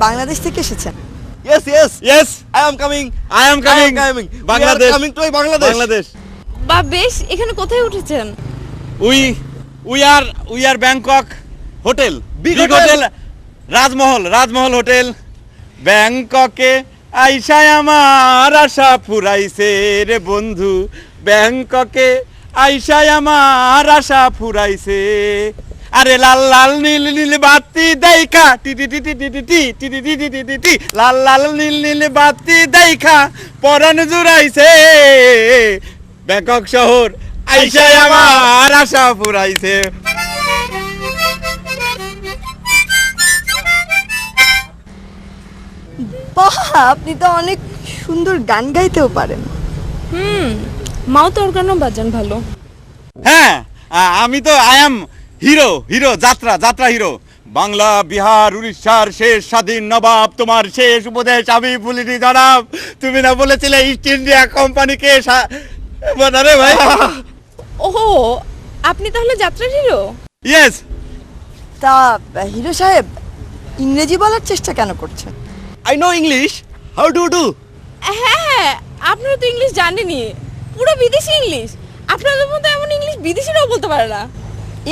বাংলাদেশ থেকে এসেছেন? Yes, yes. Yes, I am coming. I am coming. Bangladesh. Bangladesh. We are coming to Bangladesh. Bangladesh. বা বেশ, এখানে কোথায় উঠেছেন? We are Bangkok hotel. Big Big hotel. hotel. Rajmahal hotel. ব্যাংককে আইসায় আমার আশা ফুরাইছে রে বন্ধু, ব্যাংককে আইসায় আমার আশা ফুরাইছে। আরে লাল লাল নীল নীল বাতি দেখা টি টি টি টি টি টি টি টি টি টি টি টি টি লাল লাল নীল নীল বাতি দেখা পরাণ জুড়াইছে। ব্যাংকক শহর আইসায় আমার আশা ফুরাইছে। বাহ, আপনি তো অনেক সুন্দর গান গাইতেও পারেন। মাউথ অর্গানও বাজান ভালো। হ্যাঁ, আমি তো আই এম হিরো যাত্রা হিরো। বাংলা বিহার উড়িষ্যার শেষ স্বাধীন নবাব, তোমার শেষ উপদেশ আমি ভুলিনি জনাব। তুমি না বলেছিলে ইস্ট ইন্ডিয়া কোম্পানিকে রে ভাই। ওহো, আপনি তাহলে যাত্রার হিরো? ইয়েস। তা হিরো সাহেব, ইংরেজি বলার চেষ্টা কেন করছেন? I know English. How do you do? হ্যাঁ, আপনারা তো ইংলিশ জানেনই, পুরো বিদেশি ইংলিশ। আপনাদের মতো এমন ইংলিশ বিদেশিরাও বলতে পারে না।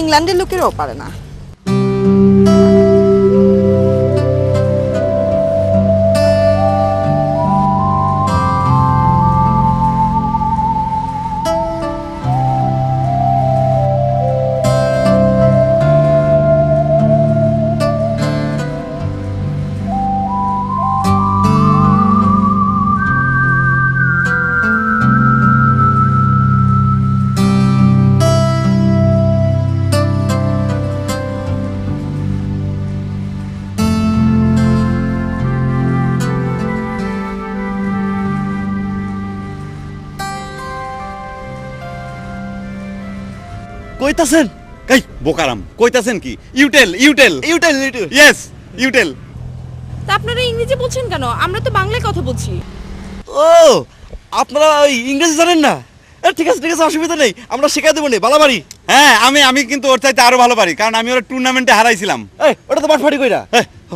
ইংল্যান্ডের লোকেরাও পারে না। কইতাছেন? এই বোকারাম, কইতাছেন কি? ইউটেল। ইউটেল। ইয়েস, ইউটেল। তা আপনারা ইংরেজি বলছেন কেন? আমরা তো বাংলায় কথা বলছি। ও, আপনারা ওই ইংরেজি জানেন না? ঠিক আছে অসুবিধা নেই, আমরা শেখাই দেবো নি বালাবাড়ি। হ্যাঁ, আমি কিন্তু ওর চাইতে আরো ভালো পারি, কারণ আমি ওর টুর্নামেন্টে হারাইছিলাম। এই ওটা তো বাটফাটি কইরা।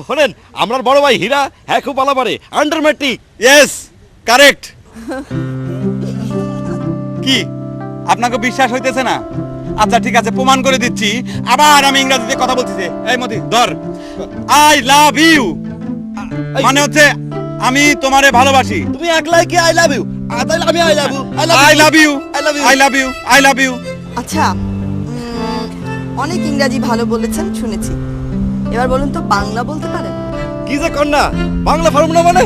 শোনেন, আমার বড় ভাই হীরা, হ্যাঁ খুব ভালো পারে, আন্ডার ম্যাট্রিক। Yes, correct. কি আপনাকে বিশ্বাস হইতেছে না? আচ্ছা ঠিক আছে, প্রমাণ করে দিচ্ছি। আবার আমি ইংরেজিতে কথা বলতেছি। এই মতি ধর, আই লাভ ইউ মানে হচ্ছে আমি তোমারে ভালোবাসি। তুমি একলাই কি আই লাভ ইউ? তাহলে আমি I love you. I love you, I love you. আচ্ছা, অনেক ইংরাজি ভালো বলেছেন শুনেছি। এবার বলুন তো, বাংলা বলতে পারেন? কি যে কন্যা, বাংলা পারব না মানে?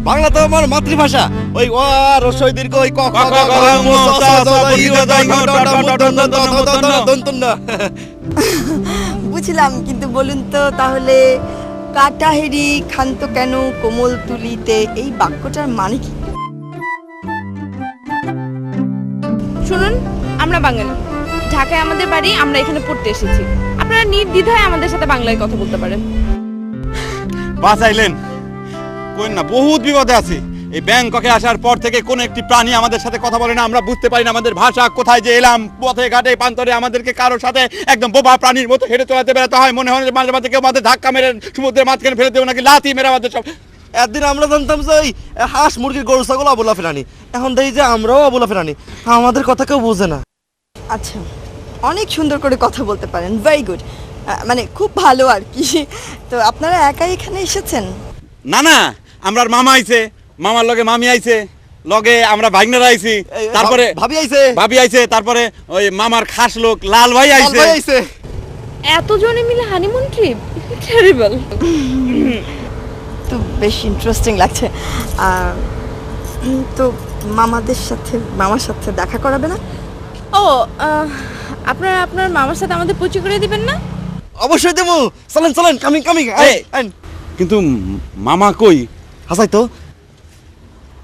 বাংলা তো আমার মাতৃভাষা। ওই অ আ রসই দীর্ঘ ওই ক খ গ ঘ ঙ চ ছ জ ই জ জ ঞ ড ঢ ম ঢ ন দ ন দ দ দন্তন না। বুঝলাম, কিন্তু বলুন তো তাহলে, কাটাহেরি ক্ষান্ত কেন কোমল তুলিতে, এই বাক্যটার মানে কি? শুনুন, আমরা বাঙালি, ঢাকায় আমাদের বাড়ি, আমরা এখানে পড়তে এসেছি। আপনারা নির্দ্বিধায় আমাদের সাথে বাংলায় কথা বলতে পারেন। বাঁচাইলেন, কোন না বহুত বিপদে আছি। এই ব্যাংককে আসার পর থেকে কোন একটি প্রাণী আমাদের সাথে কথা বলে না, আমরা বুঝতে পারি না আমাদের ভাষা। কোথায় যে এলাম, পথে ঘাটে প্রান্তরে আমাদেরকে কারোর সাথে একদম বোবা প্রাণীর মতো হেঁটে চলাতে বেড়াতে হয়। মনে হয় মাঝে মাঝে কেউ আমাদের ধাক্কা মেরে সমুদ্রের মাঝখানে ফেলে দেবো, নাকি লাথি মেরে আমাদের সব। একদিন আমরা জানতাম যে ওই হাঁস মুরগির গরু ছাগল অবলা ফেরানি, এখন দেখি যে আমরাও অবলা ফেরানি। আমাদের কথা কেউ বোঝে না। আচ্ছা, অনেক সুন্দর করে কথা বলতে পারেন, ভেরি গুড, মানে খুব ভালো আর কি। তো আপনারা একাই এখানে এসেছেন? না, আমরা মামা আইছে, মামার লগে মামি আইছে, লগে আমরা ভাগনারা আইছি, তারপরে ভাবি আইছে, তারপরে ওই মামার খাস লোক লাল ভাই আইছে। এতজনে মিলে হানিমুন ট্রিপ, টেরিবল। তো বেশ ইন্টারেস্টিং লাগছে। তো মামার সাথে দেখা করাবে না? ও, আপনারা আপনার মামার সাথে আমাদের পরিচয় করে দিবেন না? অবশ্যই দেবো, চলেন কামিং। কিন্তু মামা কই? হাসাই তো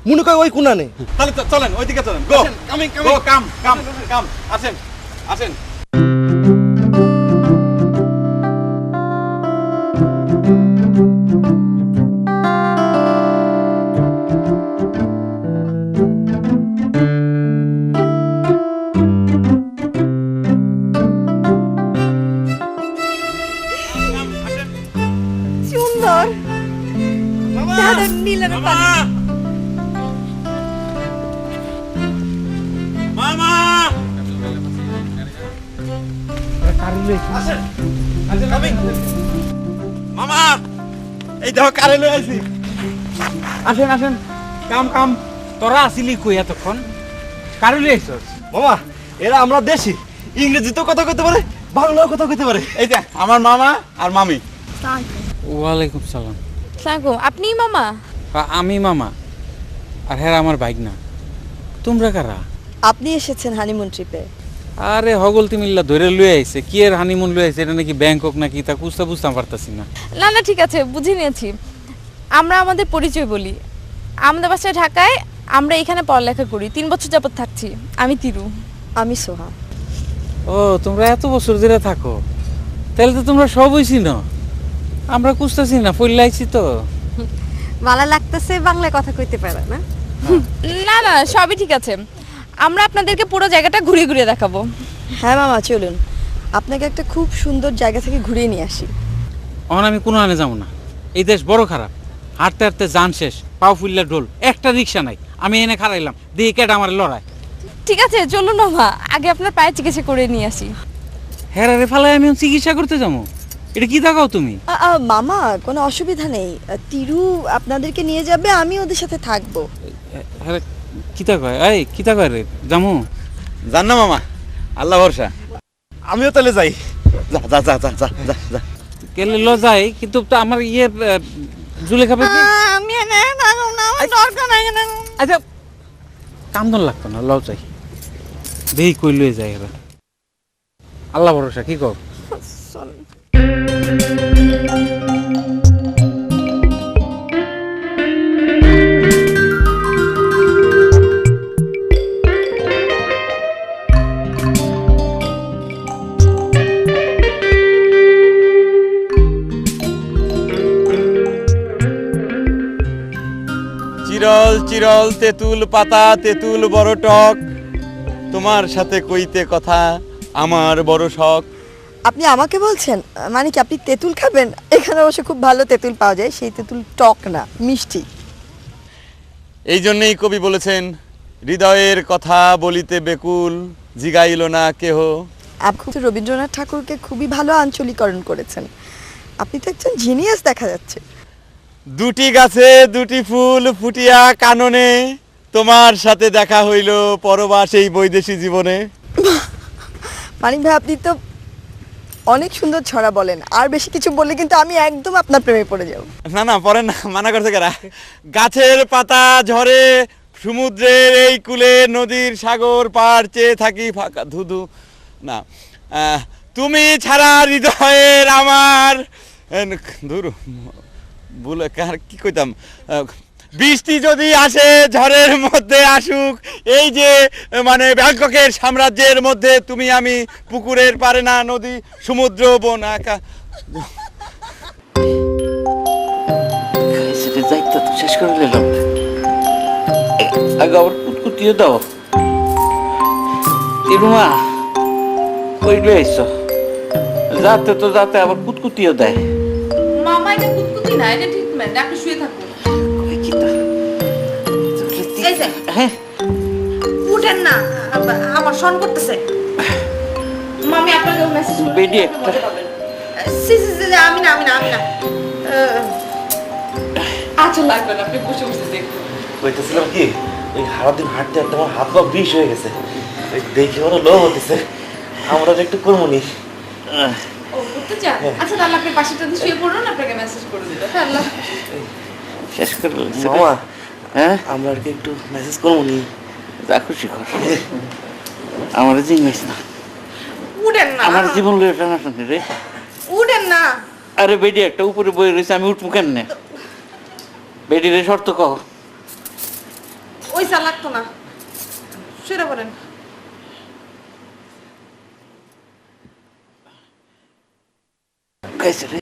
মনে কয় ওই কোনানে। তাহলে চলেন ওইদিকে চলেন। গো কামিং, কাম আসেন। সুন্দর, নিলেন মামা মামা আসেন আসেন কামিং মামা এই দেখো কারে লই আইছি আসেন আসেন কাম কাম তোরা আসিলি কই এতক্ষণ কারুলি আইছস মামা এরা আমরা দেশি ইংরেজিতেও কথা কইতে পারে বাংলাও কথা কইতে পারে এই যে আমার মামা আর মামি ওয়ালাইকুম সালাম সাগো আপনি মামা? আমি মামা আর হ্যাঁ আমার বাইক না তোমরা কারা? আপনি এসেছেন হানিমুন ট্রিপে। আরে হগলতি মিল্লা ধরে লুয়ে আইছে কি এর হানিমুন লুয়ে আইছে এটা নাকি ব্যাংকক নাকি তা বুঝতে পারতাছি না। না না ঠিক আছে বুঝে নিয়েছি। আমরা আমাদের পরিচয় বলি। আমাদের বাসা ঢাকায়, আমরা এখানে পড়ালেখা করি, 3 বছর যাবত থাকছি। আমি তিরু। আমি সোহা। ও তোমরা এত বছর ধরে থাকো, তাহলে তো তোমরা সবই চিনো। আমরা কুস্তাছি না ফইল আইছি তো। মালা লাগতেছে বাংলায় কথা কইতে পারে না। না না সবই ঠিক আছে, আমরা আপনাদেরকে পুরো জায়গাটা ঘুরিয়ে ঘুরিয়ে দেখাবো। হ্যাঁ মামা চলুন, আপনাকে একটা খুব সুন্দর জায়গা থেকে ঘুরিয়ে নিয়ে আসি। এখন আমি কোনো আনে যাবো না, এই দেশ বড় খারাপ। হাঁটতে হাঁটতে যান শেষ, পাও ফুললে ঢোল, একটা রিক্সা নাই। আমি এনে খারাইলাম দিয়ে কেটে আমার লড়াই। ঠিক আছে চলুন মামা, আগে আপনার পায়ে চিকিৎসা করে নিয়ে আসি। হ্যাঁ রে ফালাই আমি এখন চিকিৎসা করতে যাবো, এটা কি দেখাও তুমি? মামা কোনো অসুবিধা নেই, তিরু আপনাদেরকে নিয়ে যাবে, আমি ওদের সাথে থাকবো। হ্যাঁ কিতা কয়, এই কিতা কয় রে জামু? জান না মামা, আল্লাহ ভরসা। আমিও তাহলে যাই। যা যা যা যা যা যা যা গেলে ল যাই, কিন্তু তো আমার জুলেখা পেপি আমি দরকার নাই। আচ্ছা কান্দন লাগতো না, লও যাই দেই কই লয়ে যাই এরা। আল্লাহ ভরসা, কি কর? চিরল চিরল তেঁতুল পাতা, তেঁতুল বড় টক, তোমার সাথে কইতে কথা আমার বড় শখ। আপনি আমাকে বলছেন, মানে কি আপনি তেঁতুল খাবেন? এখানে অবশ্য খুব ভালো তেঁতুল পাওয়া যায়, সেই তেঁতুল টক না, মিষ্টি। এই জন্যই কবি বলেছেন, হৃদয়ের কথা বলিতে বেকুল, জিগাইল না কেহ। আপনি তো রবীন্দ্রনাথ ঠাকুরকে খুবই ভালো আঞ্চলিকরণ করেছেন। আপনি তো একজন জিনিয়াস দেখা যাচ্ছে। দুটি গাছে দুটি ফুল ফুটিয়া কাননে, তোমার সাথে দেখা হইল পরবাস এই বৈদেশী জীবনে। মানিক ভাই আপনি তো অনেক সুন্দর ছড়া বলেন, আর বেশি কিছু বললে কিন্তু আমি একদম আপনার প্রেমে পড়ে যাব। না না পরে না, মানা করছে কারা? গাছের পাতা ঝরে সমুদ্রের এই কূলে, নদীর সাগর পার চেয়ে থাকি ফাঁকা ধুধু। না তুমি ছাড়া হৃদয়ের আমার ধুরু বলে কার কি কইতাম, বৃষ্টি যদি আসে ঝড়ের মধ্যে আসুক, এই যে মানে ব্যাংককের সাম্রাজ্যের মধ্যে তুমি আমি, পুকুরের পারে না নদী সমুদ্র বন আকা। যাইতে তো শেষ করে নিলাম, আগে আবার কুতকুতিয়ে দাও। তিরুমা কই লই আইছ? যাতে তো যাতে আবার কুতকুতিয়ে দেয়। মামা এটা কুতকুতি না, এটা ট্রিটমেন্ট। আপনি শুয়ে থাকুন। কই কি তা? এই যে হ্যাঁ উঠেন না, আমার শন করতেছে। মামি আপনাকে মেসেজ করে বেডি একটা আমি না আচ্ছা লাগবে না, আপনি বসে বসে দেখুন। কইতেছিলাম কি, ওই সারাদিন হাঁটতে হাঁটতে আমার হাত পা বিষ হয়ে গেছে, ওই দেখি ওরা লো হতেছে, আমরা একটু করবনি। ও করতে চান? আচ্ছা তাহলে আপনি পাশেটা দিয়ে শুয়ে পড়ুন, আপনাকে মেসেজ করে দিল। আল্লাহ শেষ করে মামা হ্যাঁ আমরা আর কি একটু মেসেজ করবনি। যা খুশি কর, আমার জিজ্ঞেস না, উঠেন না, আমার জীবন লয়ে টানাটানি রে। উঠেন না। আরে বেডি একটা উপরে বই রয়েছে, আমি উঠবো কেমনে? বেডি রে শর্ত কহ। ওই চা লাগতো না, শুয়ে পড়েন। খাইছে রে।